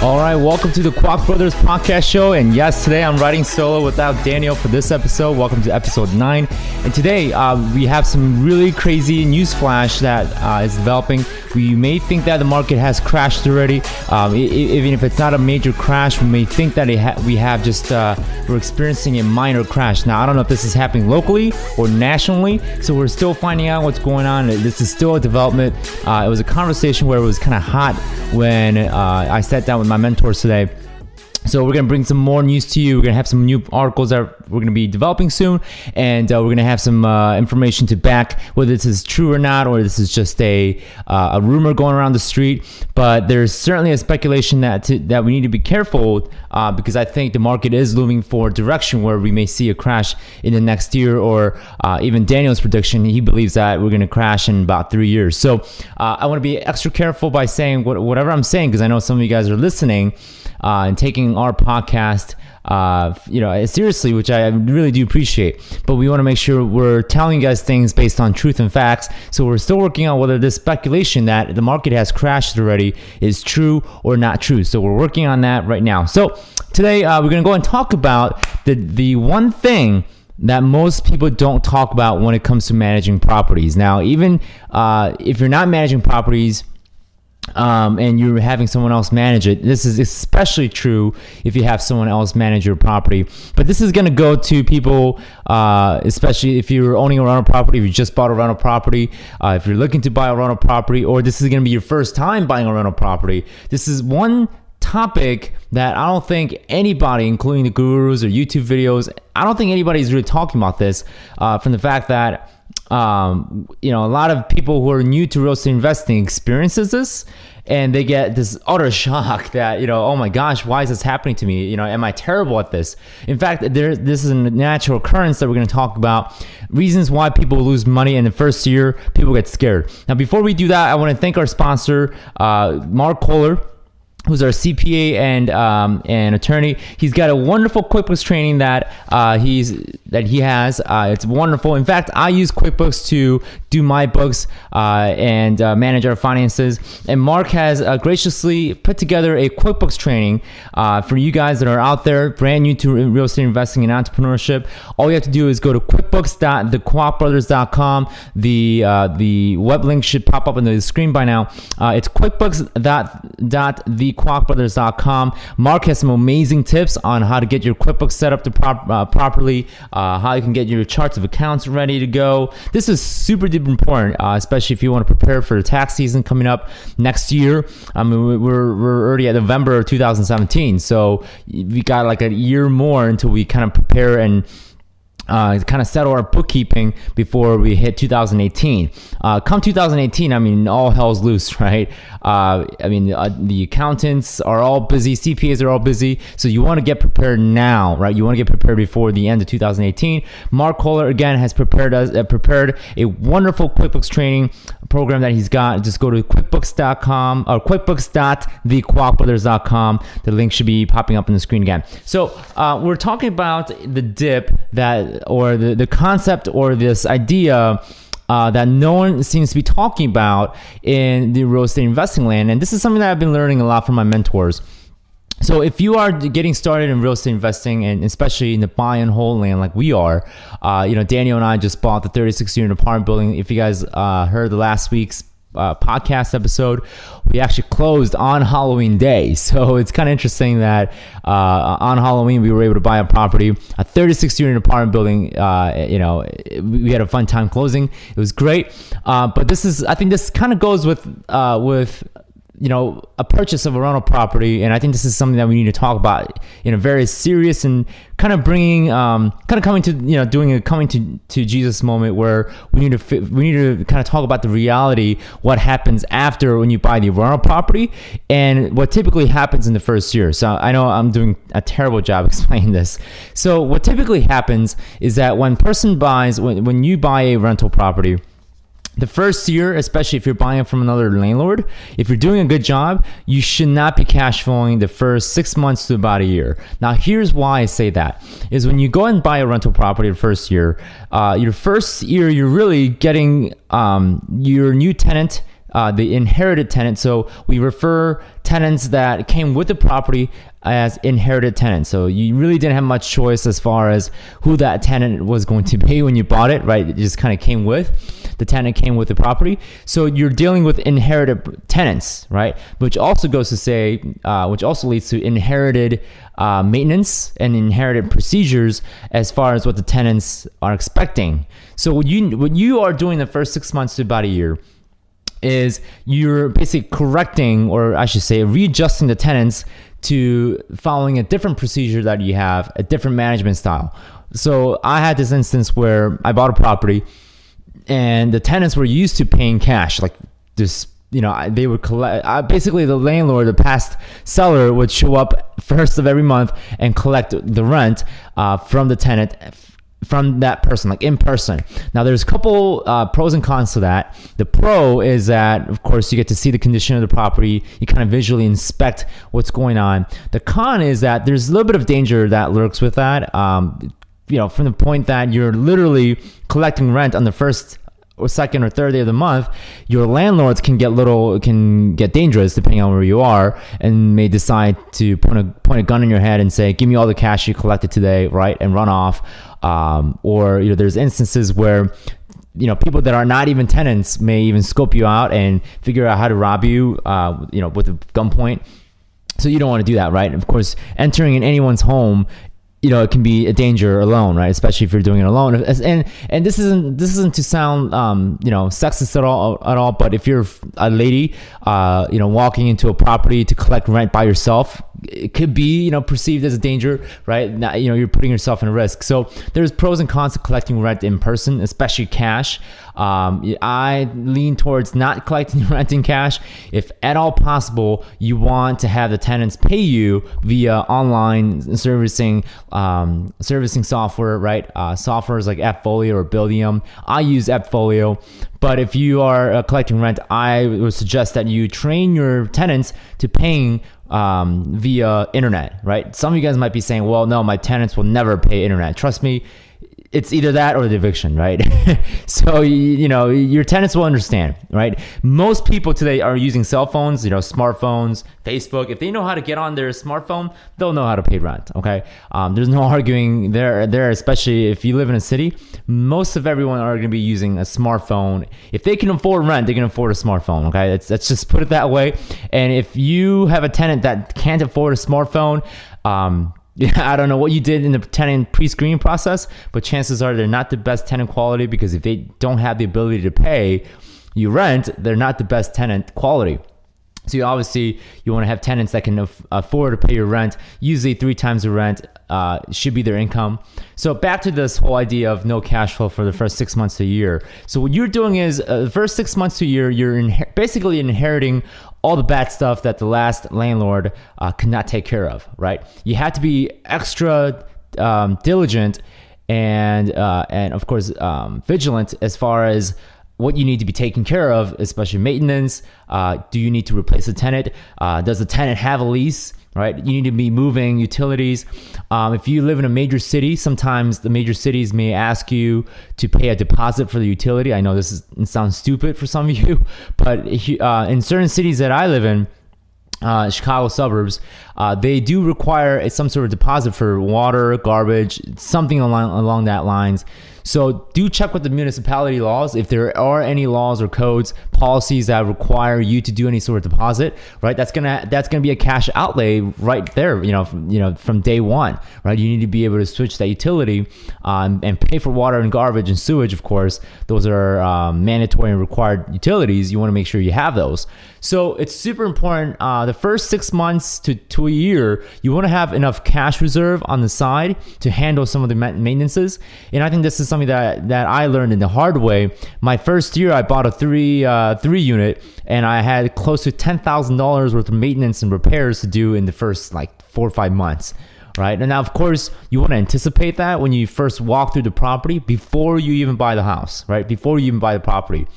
All right, welcome to the Kwak Brothers podcast show. And yes, today I'm riding solo without Daniel for this episode. Welcome to episode 9. And today we have some really crazy news flash that is developing. We may think that the market has crashed already. Even if it's not a major crash, we may think that we're experiencing a minor crash. Now, I don't know if this is happening locally or nationally, so we're still finding out what's going on. This is still a development. It was a conversation where it was kind of hot when I sat down with my mentors today. So we're going to bring some more news to you. We're going to have some new articles that we're going to be developing soon. And we're going to have some information to back whether this is true or not, or this is just a rumor going around the street. But there's certainly a speculation that we need to be careful because I think the market is moving for direction where we may see a crash in the next year, or even Daniel's prediction, he believes that we're going to crash in about 3 years. So I want to be extra careful by saying whatever I'm saying, because I know some of you guys are listening and taking our podcast seriously, which I really do appreciate. But we want to make sure we're telling you guys things based on truth and facts. So we're still working on whether this speculation that the market has crashed already is true or not true. So we're working on that right now. So today we're going to go and talk about the one thing that most people don't talk about when it comes to managing properties. Now, even if you're not managing properties, and you're having someone else manage it, this is especially true if you have someone else manage your property. But this is going to go to people, especially if you're owning a rental property, if you just bought a rental property, if you're looking to buy a rental property, or this is going to be your first time buying a rental property. This is one topic that I don't think anybody, including the gurus or YouTube videos, I don't think anybody's really talking about this from the fact that a lot of people who are new to real estate investing experiences this, and they get this utter shock that, oh my gosh, why is this happening to me? Am I terrible at this? In fact, this is a natural occurrence that we're going to talk about. Reasons why people lose money in the first year, people get scared. Now, before we do that, I want to thank our sponsor, Mark Kohler, who's our CPA and attorney. He's got a wonderful QuickBooks training that he has. It's wonderful. In fact, I use QuickBooks to do my books and manage our finances. And Mark has graciously put together a QuickBooks training for you guys that are out there, brand new to real estate investing and entrepreneurship. All you have to do is go to quickbooks.thekwakbrothers.com. The web link should pop up on the screen by now. It's quickbooks.thekwakbrothers.com. Mark has some amazing tips on how to get your QuickBooks set up to properly, how you can get your charts of accounts ready to go. This is super duper important, especially if you want to prepare for the tax season coming up next year. I mean, we're already at November of 2017, so we got like a year more until we kind of prepare and kind of settle our bookkeeping before we hit 2018. Come 2018, I mean, all hell's loose, right? The accountants are all busy, CPAs are all busy, so you want to get prepared now, right? You want to get prepared before the end of 2018. Mark Kohler, again, has prepared a wonderful QuickBooks training program that he's got. Just go to quickbooks.com or quickbooks.thekwakbrothers.com. The link should be popping up on the screen again. So we're talking about the dip or the concept or this idea that no one seems to be talking about in the real estate investing land. And this is something that I've been learning a lot from my mentors. So if you are getting started in real estate investing, and especially in the buy and hold land like we are, Daniel and I just bought the 36-unit apartment building. If you guys heard the last week's podcast episode, we actually closed on Halloween day. So it's kind of interesting that on Halloween we were able to buy a property, a 36-unit apartment building. We had a fun time closing. It was great. But I think this kind of goes with a purchase of a rental property, and I think this is something that we need to talk about in a very serious and kind of bringing, coming to, doing a coming to Jesus moment where we need to kind of talk about the reality, what happens after when you buy the rental property, and what typically happens in the first year. So I know I'm doing a terrible job explaining this. So what typically happens is that when you buy a rental property, the first year, especially if you're buying from another landlord, if you're doing a good job, you should not be cash flowing the first 6 months to about a year. Now, here's why I say that, is when you go and buy a rental property the first year, you're really getting your new tenant the inherited tenant. So we refer tenants that came with the property as inherited tenants. So you really didn't have much choice as far as who that tenant was going to be when you bought it, right? It just kind of came with, the tenant came with the property. So you're dealing with inherited tenants, right? Which also goes to say, which also leads to inherited maintenance and inherited procedures as far as what the tenants are expecting. So what you are doing the first 6 months to about a year is you're basically correcting, or I should say readjusting the tenants to following a different procedure that you have, a different management style. So I had this instance where I bought a property and the tenants were used to paying cash, like this, they would collect, basically the landlord, the past seller would show up first of every month and collect the rent from the tenant, from that person, like in person. Now there's a couple pros and cons to that. The pro is that, of course, you get to see the condition of the property. You kind of visually inspect what's going on. The con is that there's a little bit of danger that lurks with that. From the point that you're literally collecting rent on the first or second or third day of the month, your landlords can get dangerous depending on where you are, and may decide to point a gun in your head and say, give me all the cash you collected today, right, and run off. Or there's instances where people that are not even tenants may even scope you out and figure out how to rob you with a gunpoint. So you don't want to do that, right? Of course, entering in anyone's home, it can be a danger alone, right? Especially if you're doing it alone. And this isn't to sound sexist at all. But if you're a lady, walking into a property to collect rent by yourself, it could be perceived as a danger, right? Now, you're putting yourself in a risk. So there's pros and cons to collecting rent in person, especially cash. I lean towards not collecting rent in cash. If at all possible, you want to have the tenants pay you via online servicing software, right? Softwares like AppFolio or Buildium. I use AppFolio. But if you are collecting rent, I would suggest that you train your tenants to paying via internet, right? Some of you guys might be saying, well, no, my tenants will never pay internet. Trust me, it's either that or the eviction, right? So, your tenants will understand, right? Most people today are using cell phones, smartphones, Facebook. If they know how to get on their smartphone, they'll know how to pay rent, okay? There's no arguing there, especially if you live in a city. Most of everyone are going to be using a smartphone. If they can afford rent, they can afford a smartphone, okay? Let's just put it that way. And if you have a tenant that can't afford a smartphone, I don't know what you did in the tenant pre-screening process, but chances are they're not the best tenant quality, because if they don't have the ability to pay you rent, they're not the best tenant quality. So you want to have tenants that can afford to pay your rent. Usually 3 times the rent should be their income. So back to this whole idea of no cash flow for the first 6 months to a year. So what you're doing is the first 6 months to a year, you're basically inheriting all the bad stuff that the last landlord could not take care of, right? You have to be extra diligent and of course vigilant as far as what you need to be taken care of, especially maintenance. Do you need to replace a tenant? Does the tenant have a lease? Right? You need to be moving utilities. If you live in a major city, sometimes the major cities may ask you to pay a deposit for the utility. I know it sounds stupid for some of you, but in certain cities that I live in, Chicago suburbs, they do require some sort of deposit for water, garbage, something along that lines. So do check with the municipality laws if there are any laws or codes, policies that require you to do any sort of deposit, right? That's gonna be a cash outlay right there, from day one, right? You need to be able to switch that utility and pay for water and garbage and sewage, of course. Those are mandatory and required utilities. You want to make sure you have those. So it's super important. The first 6 months to a year, you want to have enough cash reserve on the side to handle some of the maintenances. And I think this is something that I learned in the hard way. My first year, I bought a three unit, and I had close to $10,000 worth of maintenance and repairs to do in the first 4 or 5 months. Right. And now, of course, you want to anticipate that when you first walk through the property before you even buy the house, right? Before you even buy the property.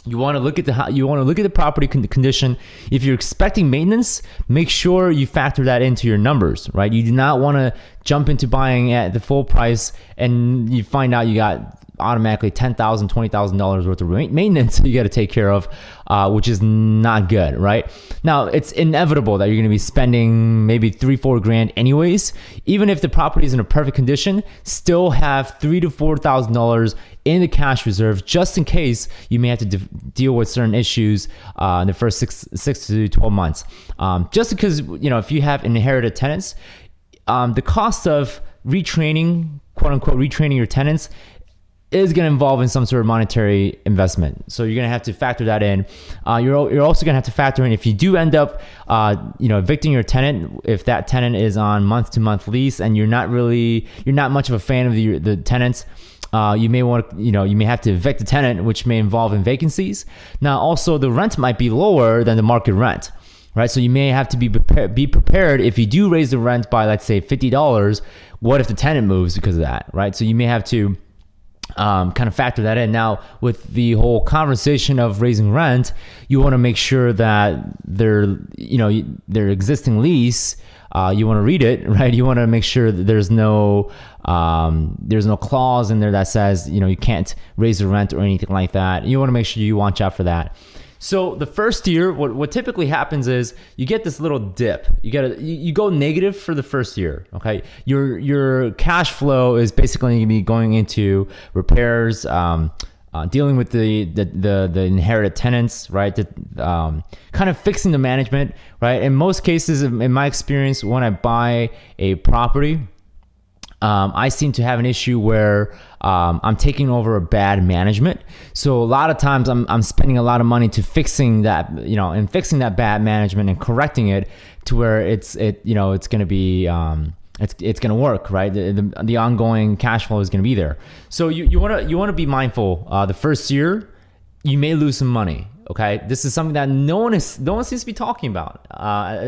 You want to look at the property condition. If you're expecting maintenance, make sure you factor that into your numbers, right? You do not want to jump into buying at the full price and you find out you got automatically $10,000, $20,000 worth of maintenance you got to take care of, which is not good, right? Now, it's inevitable that you're going to be spending maybe $3-4 grand anyways. Even if the property is in a perfect condition, still have $3,000 to $4,000 in the cash reserve just in case you may have to deal with certain issues in the first 6 to 12 months. Just because, if you have inherited tenants, the cost of retraining, quote unquote, retraining your tenants is going to involve in some sort of monetary investment. So you're going to have to factor that in. You're also going to have to factor in if you do end up, evicting your tenant, if that tenant is on month-to-month lease and you're not much of a fan of the tenants, you may have to evict the tenant, which may involve in vacancies. Now, also the rent might be lower than the market rent, right? So you may have to be prepared if you do raise the rent by, let's say, $50. What if the tenant moves because of that, right? So you may have to kind of factor that in. Now, with the whole conversation of raising rent, you want to make sure that their existing lease, you want to read it, right? You want to make sure that there's no clause in there that says, you can't raise the rent or anything like that. You want to make sure you watch out for that. So the first year, what typically happens is you get this little dip. You go negative for the first year. Okay, your cash flow is basically going to be going into repairs, dealing with the inherited tenants, right? Kind of fixing the management, right? In most cases, in my experience, when I buy a property, I seem to have an issue where I'm taking over a bad management. So a lot of times I'm spending a lot of money to fixing that, and fixing that bad management and correcting it to where it's going to be it's going to work, right? The ongoing cash flow is going to be there. So you want to be mindful. The first year you may lose some money. Okay, this is something that no one seems to be talking about.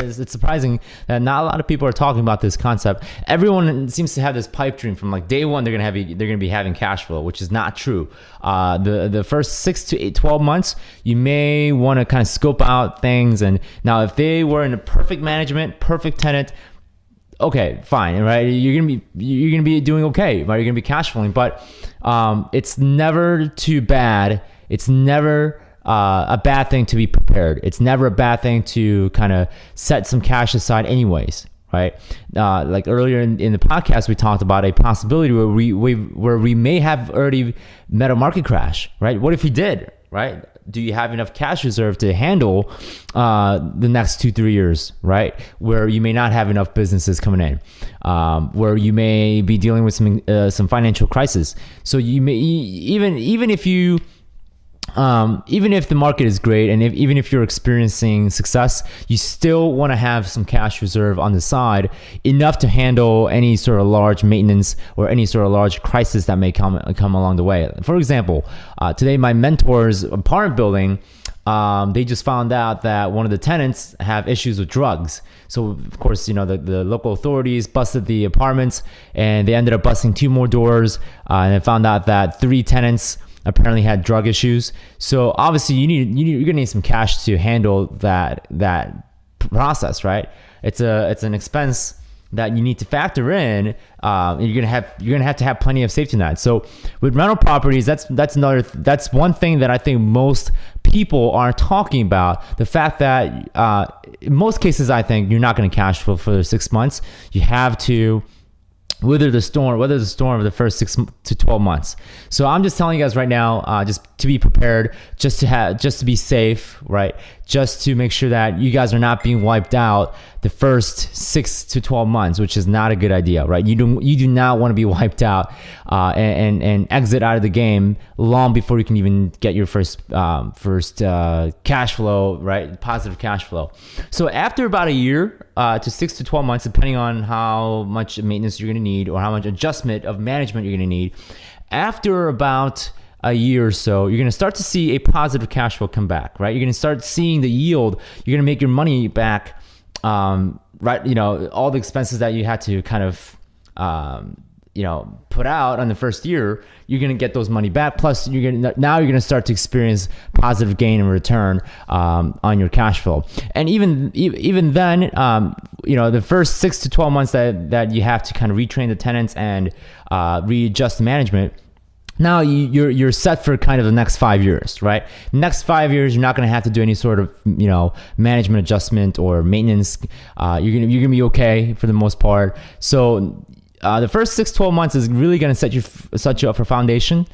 It's surprising that not a lot of people are talking about this concept. Everyone seems to have this pipe dream from like day one. They're gonna be having cash flow, which is not true. The first 6 to 12 months, you may want to kind of scope out things. And now, if they were in a perfect management, perfect tenant, okay, fine, right? You're gonna be doing okay, right? You're gonna be cash flowing, but it's never too bad. It's never a bad thing to be prepared. It's never a bad thing to kind of set some cash aside anyways, right? Like earlier in the podcast, we talked about a possibility where we may have already met a market crash, right? What if we did, right? Do you have enough cash reserve to handle the next 2-3 years, right? Where you may not have enough businesses coming in, where you may be dealing with some financial crisis. So you may even if the market is great and even if you're experiencing success, you still want to have some cash reserve on the side, enough to handle any sort of large maintenance or any sort of large crisis that may come along the way. For example, today my mentor's apartment building, they just found out that one of the tenants have issues with drugs. So of course, the local authorities busted the apartments and they ended up busting 2 more doors, and they found out that 3 tenants apparently had drug issues. So obviously you're gonna need some cash to handle that process, right? It's an expense that you need to factor in. You're gonna have to have plenty of safety net. So with rental properties, that's one thing that I think most people aren't talking about. The fact that in most cases, I think you're not gonna cash flow for 6 months. You have to weather the storm of the first 6 to 12 months. So I'm just telling you guys right now, just to be prepared, just to be safe, right? Just to make sure that you guys are not being wiped out the first 6 to 12 months, which is not a good idea, right? You do not want to be wiped out and exit out of the game long before you can even get your first cash flow, right? Positive cash flow. So after about a year to 6 to 12 months, depending on how much maintenance you're going to need or how much adjustment of management you're going to need, after about a year or so, you're going to start to see a positive cash flow come back, right? You're going to start seeing the yield. You're going to make your money back, right? All the expenses that you had to kind of, put out on the first year, you're going to get those money back. Plus, you're going to start to experience positive gain and return on your cash flow. And even then, the first 6 to 12 months that you have to kind of retrain the tenants and readjust the management, now you're set for kind of the next 5 years, right? Next 5 years, you're not going to have to do any sort of management adjustment or maintenance. You're gonna be okay for the most part. So the first 6-12 months is really going to set you up for foundation.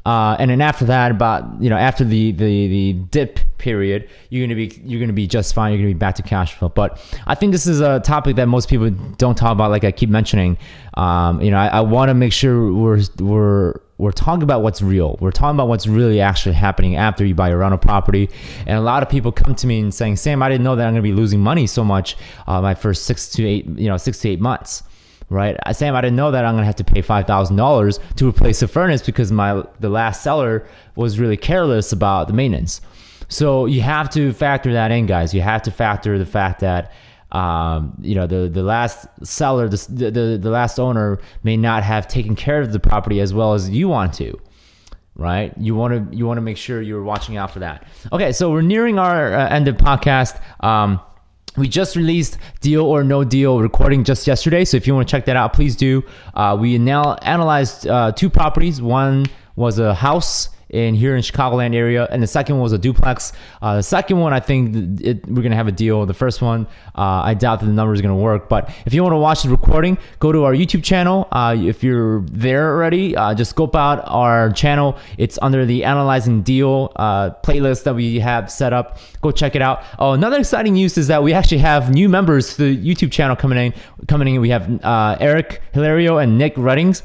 And then after that, after the dip period, you're gonna be just fine. You're gonna be back to cash flow. But I think this is a topic that most people don't talk about. Like I keep mentioning, I want to make sure we're talking about what's real. We're talking about what's really actually happening after you buy a rental property. And a lot of people come to me and saying, Sam, I didn't know that I'm gonna be losing money so much my first 6 to 8 months. Right, Sam, I didn't know that I'm gonna have to pay $5,000 to replace the furnace because the last seller was really careless about the maintenance. So you have to factor that in, guys. You have to factor the fact that the last seller, the last owner may not have taken care of the property as well as you want to. Right, you want to make sure you're watching out for that. Okay, so we're nearing our end of podcast. We just released Deal or No Deal recording just yesterday. So if you want to check that out, please do. We now analyzed 2 properties. One was a house here in Chicagoland area, and the second one was a duplex. The second one, I think we're gonna have a deal. The first one, I doubt that the number is gonna work. But if you want to watch the recording, go to our YouTube channel. If you're there already, just scope out our channel. It's under the Analyzing Deal playlist that we have set up. Go check it out. Oh, another exciting news is that we actually have new members to the YouTube channel coming in. We have Eric Hilario and Nick Reddings.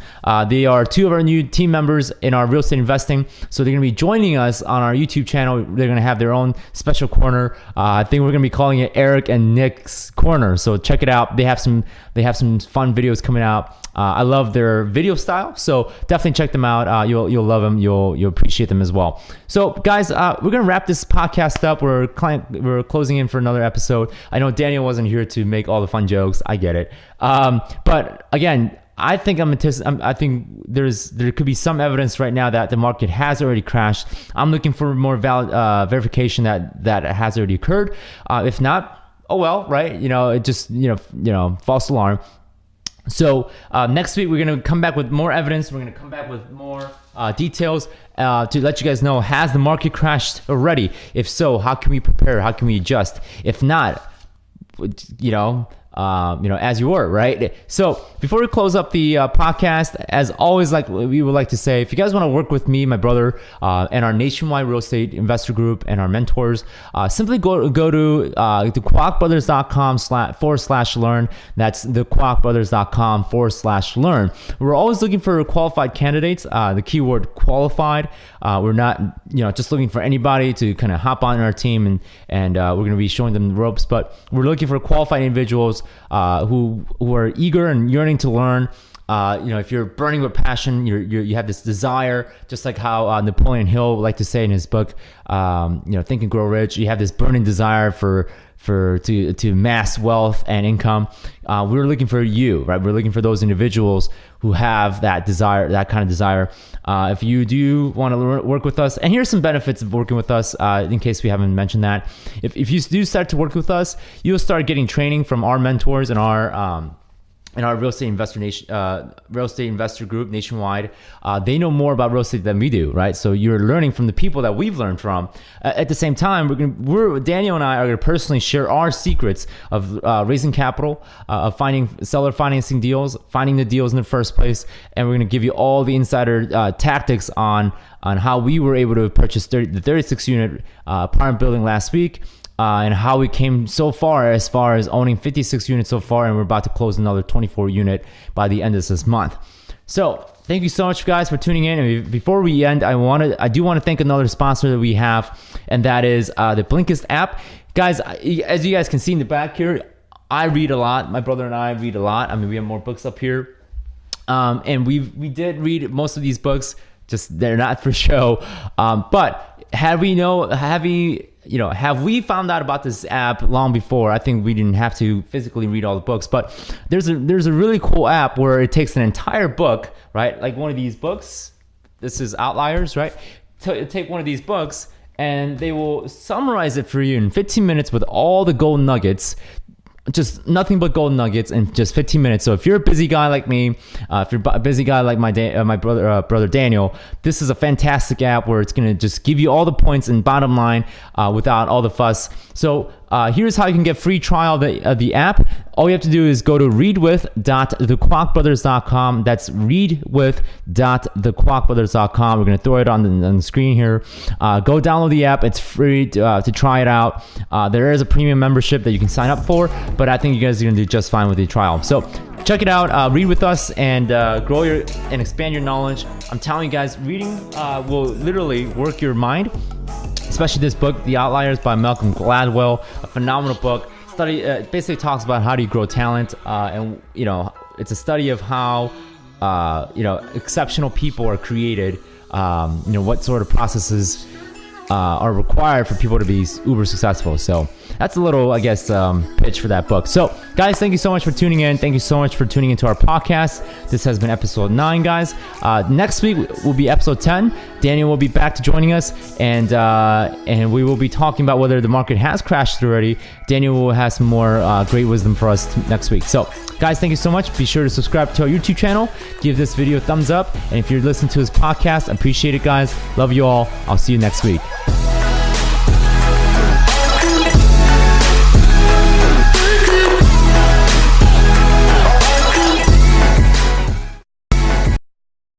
They are 2 of our new team members in our real estate investing. So they're going to be joining us on our YouTube channel. They're going to have their own special corner. I think we're going to be calling it Eric and Nick's Corner. So check it out. They have some fun videos coming out. I love their video style. So definitely check them out. You'll love them. You'll appreciate them as well. So guys, we're going to wrap this podcast up. We're closing in for another episode. I know Daniel wasn't here to make all the fun jokes. I get it. But again, I think there could be some evidence right now that the market has already crashed. I'm looking for more valid verification that it has already occurred. If not, oh well, right? It just false alarm. So next week we're gonna come back with more evidence. We're gonna come back with more details to let you guys know, has the market crashed already? If so, how can we prepare? How can we adjust? If not, as you were, right? So before we close up the podcast, as always, like we would like to say, if you guys want to work with me, my brother, and our nationwide real estate investor group and our mentors, simply go to the kwakbrothers.com/learn. That's the kwakbrothers.com/learn. We're always looking for qualified candidates. The keyword qualified. We're not, just looking for anybody to kind of hop on our team and we're going to be showing them the ropes, but we're looking for qualified individuals who are eager and yearning to learn. If you're burning with passion, you have this desire, just like how Napoleon Hill would like to say in his book, Think and Grow Rich. You have this burning desire to amass wealth and income. We're looking for you, right? We're looking for those individuals who have that desire, that kind of desire. If you do want to work with us, and here's some benefits of working with us, in case we haven't mentioned that. If you do start to work with us, you'll start getting training from our mentors and our real estate investor group nationwide. They know more about real estate than we do, right? So you're learning from the people that we've learned from. At the same time, Daniel and I are going to personally share our secrets of raising capital, of finding seller financing deals, finding the deals in the first place, and we're going to give you all the insider tactics on how we were able to purchase the 36 unit apartment building last week. And how we came so far as owning 56 units so far, and we're about to close another 24 unit by the end of this month. So thank you so much, guys, for tuning in. And before we end, I do want to thank another sponsor that we have, and that is the Blinkist app. Guys, as you guys can see in the back here, I read a lot. My brother and I read a lot. I mean, we have more books up here, and we did read most of these books. Just they're not for show, but have we found out about this app long before? I think we didn't have to physically read all the books, but there's a really cool app where it takes an entire book, right? Like one of these books. This is Outliers, right? Take one of these books and they will summarize it for you in 15 minutes with all the gold nuggets just nothing but gold nuggets in just 15 minutes. So if you're a busy guy like me, if you're a busy guy like my brother Daniel, this is a fantastic app where it's gonna just give you all the points and bottom line without all the fuss. So here's how you can get free trial of the app. All you have to do is go to readwith.thekwakbrothers.com. That's readwith.thekwakbrothers.com. We're gonna throw it on the screen here. Go download the app. It's free to try it out. There is a premium membership that you can sign up for, but I think you guys are gonna do just fine with the trial. So check it out. Read with us and grow and expand your knowledge. I'm telling you guys, reading will literally work your mind. Especially this book, The Outliers by Malcolm Gladwell, a phenomenal book. It basically talks about how do you grow talent, and it's a study of how exceptional people are created. What sort of processes are required for people to be uber successful. So that's a little, I guess, pitch for that book. So guys, thank you so much for tuning in. Thank you so much for tuning into our podcast. This has been episode 9, guys. Next week will be episode 10. Daniel will be back to joining us, and we will be talking about whether the market has crashed already. Daniel will have some more great wisdom for us next week. So guys, thank you so much. Be sure to subscribe to our YouTube channel. Give this video a thumbs up. And if you're listening to this podcast, I appreciate it, guys. Love you all. I'll see you next week.